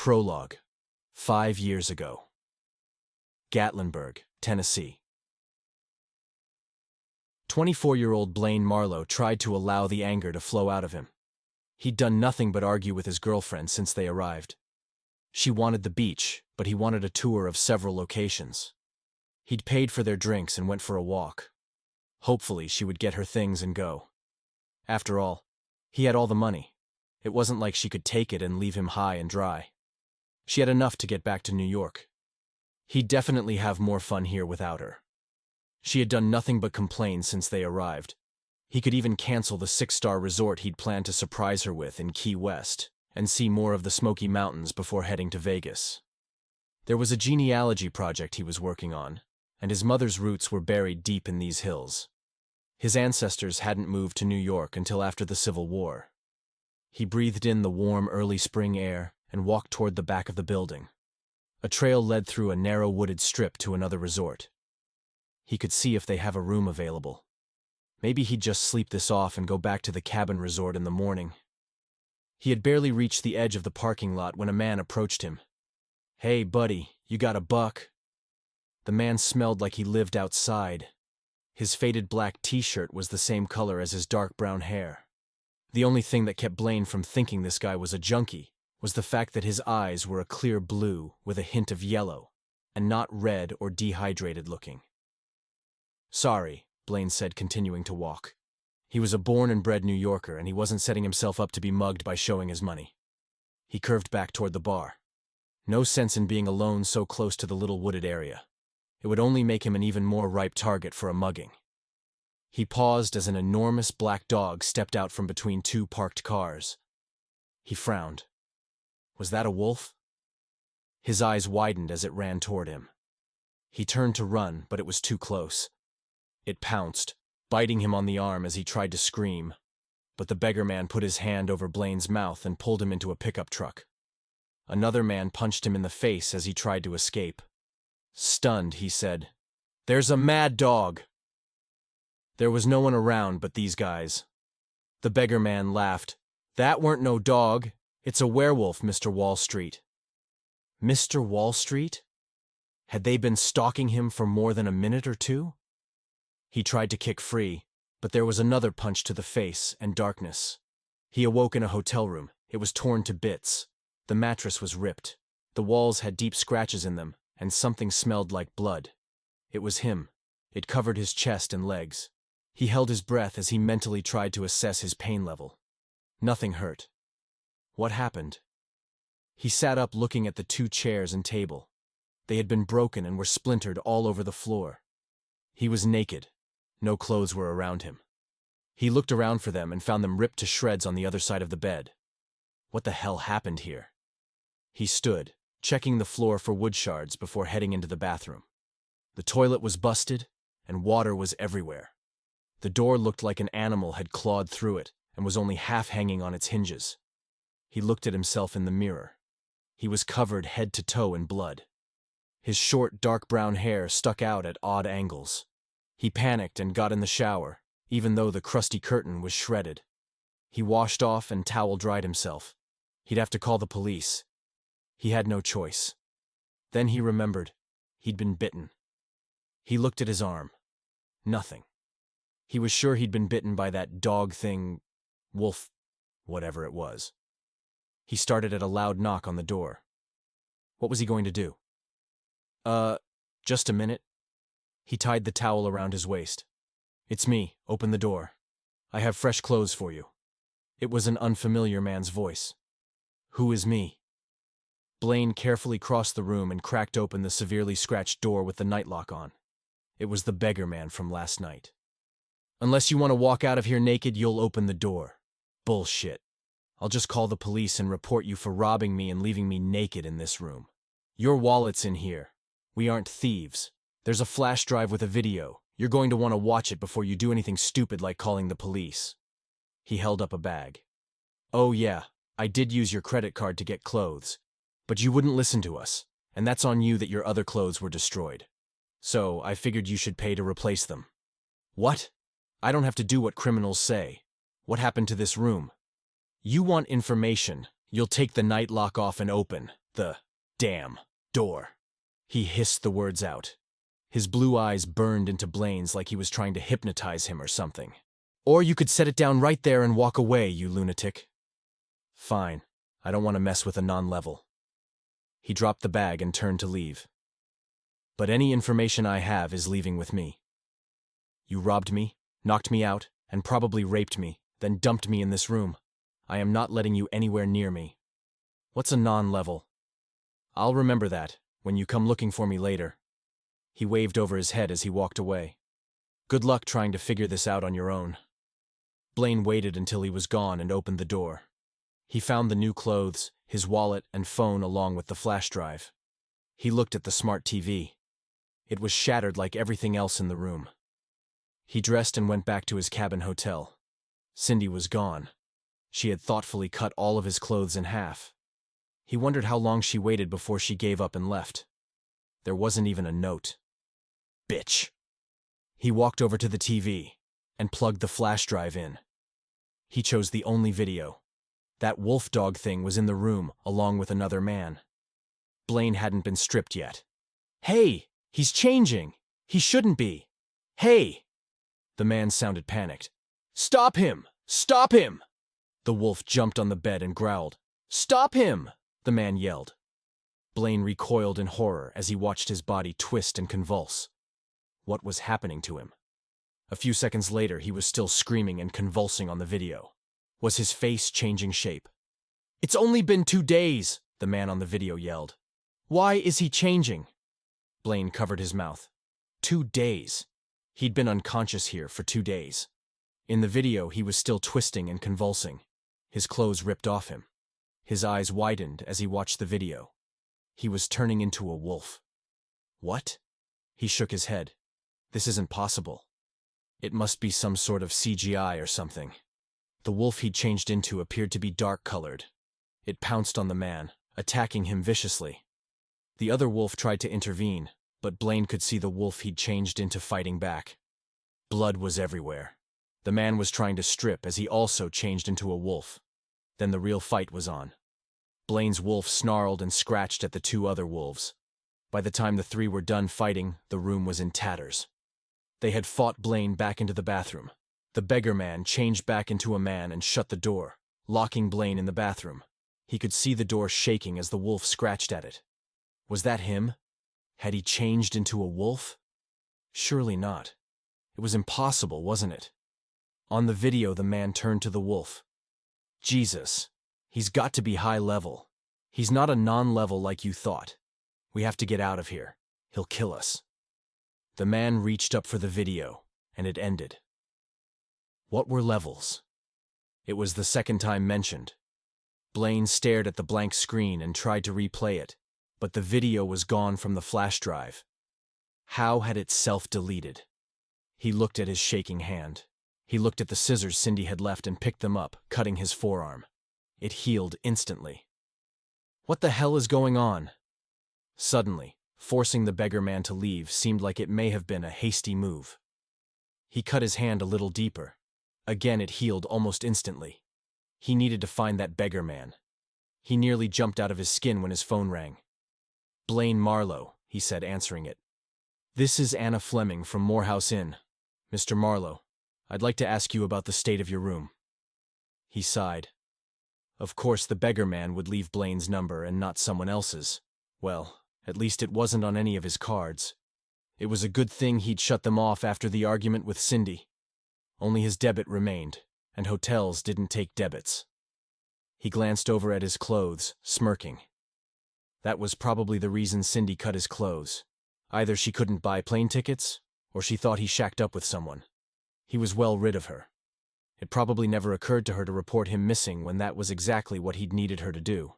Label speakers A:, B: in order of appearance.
A: Prologue. 5 years ago. Gatlinburg, Tennessee. 24-year-old Blaine Marlowe tried to allow the anger to flow out of him. He'd done nothing but argue with his girlfriend since they arrived. She wanted the beach, but he wanted a tour of several locations. He'd paid for their drinks and went for a walk. Hopefully, she would get her things and go. After all, he had all the money. It wasn't like she could take it and leave him high and dry. She had enough to get back to New York. He'd definitely have more fun here without her. She had done nothing but complain since they arrived. He could even cancel the 6-star resort he'd planned to surprise her with in Key West and see more of the Smoky Mountains before heading to Vegas. There was a genealogy project he was working on, and his mother's roots were buried deep in these hills. His ancestors hadn't moved to New York until after the Civil War. He breathed in the warm early spring air and walked toward the back of the building. A trail led through a narrow wooded strip to another resort. He could see if they have a room available. Maybe he'd just sleep this off and go back to the cabin resort in the morning. He had barely reached the edge of the parking lot when a man approached him. "Hey, buddy, you got a buck?" The man smelled like he lived outside. His faded black t-shirt was the same color as his dark brown hair. The only thing that kept Blaine from thinking this guy was a junkie was the fact that his eyes were a clear blue with a hint of yellow, and not red or dehydrated looking. "Sorry," Blaine said, continuing to walk. He was a born and bred New Yorker, and he wasn't setting himself up to be mugged by showing his money. He curved back toward the bar. No sense in being alone so close to the little wooded area. It would only make him an even more ripe target for a mugging. He paused as an enormous black dog stepped out from between two parked cars. He frowned. Was that a wolf? His eyes widened as it ran toward him. He turned to run, but it was too close. It pounced, biting him on the arm as he tried to scream. But the beggar man put his hand over Blaine's mouth and pulled him into a pickup truck. Another man punched him in the face as he tried to escape. Stunned, he said, "There's a mad dog!" There was no one around but these guys. The beggar man laughed. "That weren't no dog. It's a werewolf, Mr. Wall Street." Mr. Wall Street? Had they been stalking him for more than a minute or two? He tried to kick free, but there was another punch to the face and darkness. He awoke in a hotel room. It was torn to bits. The mattress was ripped. The walls had deep scratches in them, and something smelled like blood. It was him. It covered his chest and legs. He held his breath as he mentally tried to assess his pain level. Nothing hurt. What happened? He sat up looking at the 2 chairs and table. They had been broken and were splintered all over the floor. He was naked. No clothes were around him. He looked around for them and found them ripped to shreds on the other side of the bed. What the hell happened here? He stood, checking the floor for wood shards before heading into the bathroom. The toilet was busted, and water was everywhere. The door looked like an animal had clawed through it and was only half hanging on its hinges. He looked at himself in the mirror. He was covered head to toe in blood. His short, dark brown hair stuck out at odd angles. He panicked and got in the shower, even though the crusty curtain was shredded. He washed off and towel-dried himself. He'd have to call the police. He had no choice. Then he remembered. He'd been bitten. He looked at his arm. Nothing. He was sure he'd been bitten by that dog thing, wolf, whatever it was. He started at a loud knock on the door. What was he going to do? Just a minute." He tied the towel around his waist. "It's me. Open the door. I have fresh clothes for you." It was an unfamiliar man's voice. "Who is me?" Blaine carefully crossed the room and cracked open the severely scratched door with the nightlock on. It was the beggar man from last night. "Unless you want to walk out of here naked, you'll open the door." "Bullshit. I'll just call the police and report you for robbing me and leaving me naked in this room. Your wallet's in here. We aren't thieves. There's a flash drive with a video. You're going to want to watch it before you do anything stupid like calling the police." He held up a bag. "Oh yeah, I did use your credit card to get clothes. But you wouldn't listen to us, and that's on you that your other clothes were destroyed. So I figured you should pay to replace them." "What? I don't have to do what criminals say. What happened to this room?" "You want information. You'll take the night lock off and open. The damn door. He hissed the words out. His blue eyes burned into Blaine's like he was trying to hypnotize him or something. Or you could set it down right there and walk away, you lunatic. Fine. I don't want to mess with a non-level. He dropped the bag and turned to leave. But any information I have is leaving with me. You robbed me, knocked me out, and probably raped me, then dumped me in this room. I am not letting you anywhere near me. What's a non-level? I'll remember that when you come looking for me later. He waved over his head as he walked away. Good luck trying to figure this out on your own. Blaine waited until he was gone and opened the door. He found the new clothes, his wallet and phone along with the flash drive. He looked at the smart TV. It was shattered like everything else in the room. He dressed and went back to his cabin hotel. Cindy was gone. She had thoughtfully cut all of his clothes in half. He wondered how long she waited before she gave up and left. There wasn't even a note. Bitch. He walked over to the TV and plugged the flash drive in. He chose the only video. That wolf dog thing was in the room along with another man. Blaine hadn't been stripped yet. Hey, he's changing. He shouldn't be. Hey! The man sounded panicked. Stop him! Stop him! The wolf jumped on the bed and growled. Stop him! The man yelled. Blaine recoiled in horror as he watched his body twist and convulse. What was happening to him? A few seconds later, he was still screaming and convulsing on the video. Was his face changing shape? It's only been 2 days, the man on the video yelled. Why is he changing? Blaine covered his mouth. 2 days. He'd been unconscious here for 2 days. In the video, he was still twisting and convulsing. His clothes ripped off him. His eyes widened as he watched the video. He was turning into a wolf. What? He shook his head. This isn't possible. It must be some sort of CGI or something. The wolf he'd changed into appeared to be dark-colored. It pounced on the man, attacking him viciously. The other wolf tried to intervene, but Blaine could see the wolf he'd changed into fighting back. Blood was everywhere. The man was trying to strip as he also changed into a wolf. Then the real fight was on. Blaine's wolf snarled and scratched at the 2 other wolves. By the time the 3 were done fighting, the room was in tatters. They had fought Blaine back into the bathroom. The beggar man changed back into a man and shut the door, locking Blaine in the bathroom. He could see the door shaking as the wolf scratched at it. Was that him? Had he changed into a wolf? Surely not. It was impossible, wasn't it? On the video, the man turned to the wolf. Jesus, he's got to be high level. He's not a non-level like you thought. We have to get out of here. He'll kill us. The man reached up for the video, and it ended. What were levels? It was the second time mentioned. Blaine stared at the blank screen and tried to replay it, but the video was gone from the flash drive. How had it self-deleted? He looked at his shaking hand. He looked at the scissors Cindy had left and picked them up, cutting his forearm. It healed instantly. What the hell is going on? Suddenly, forcing the beggar man to leave seemed like it may have been a hasty move. He cut his hand a little deeper. Again it healed almost instantly. He needed to find that beggar man. He nearly jumped out of his skin when his phone rang. Blaine Marlowe, he said, answering it. This is Anna Fleming from Morehouse Inn. Mr. Marlowe, I'd like to ask you about the state of your room. He sighed. Of course the beggar man would leave Blaine's number and not someone else's. Well, at least it wasn't on any of his cards. It was a good thing he'd shut them off after the argument with Cindy. Only his debit remained, and hotels didn't take debits. He glanced over at his clothes, smirking. That was probably the reason Cindy cut his clothes. Either she couldn't buy plane tickets, or she thought he shacked up with someone. He was well rid of her. It probably never occurred to her to report him missing when that was exactly what he'd needed her to do.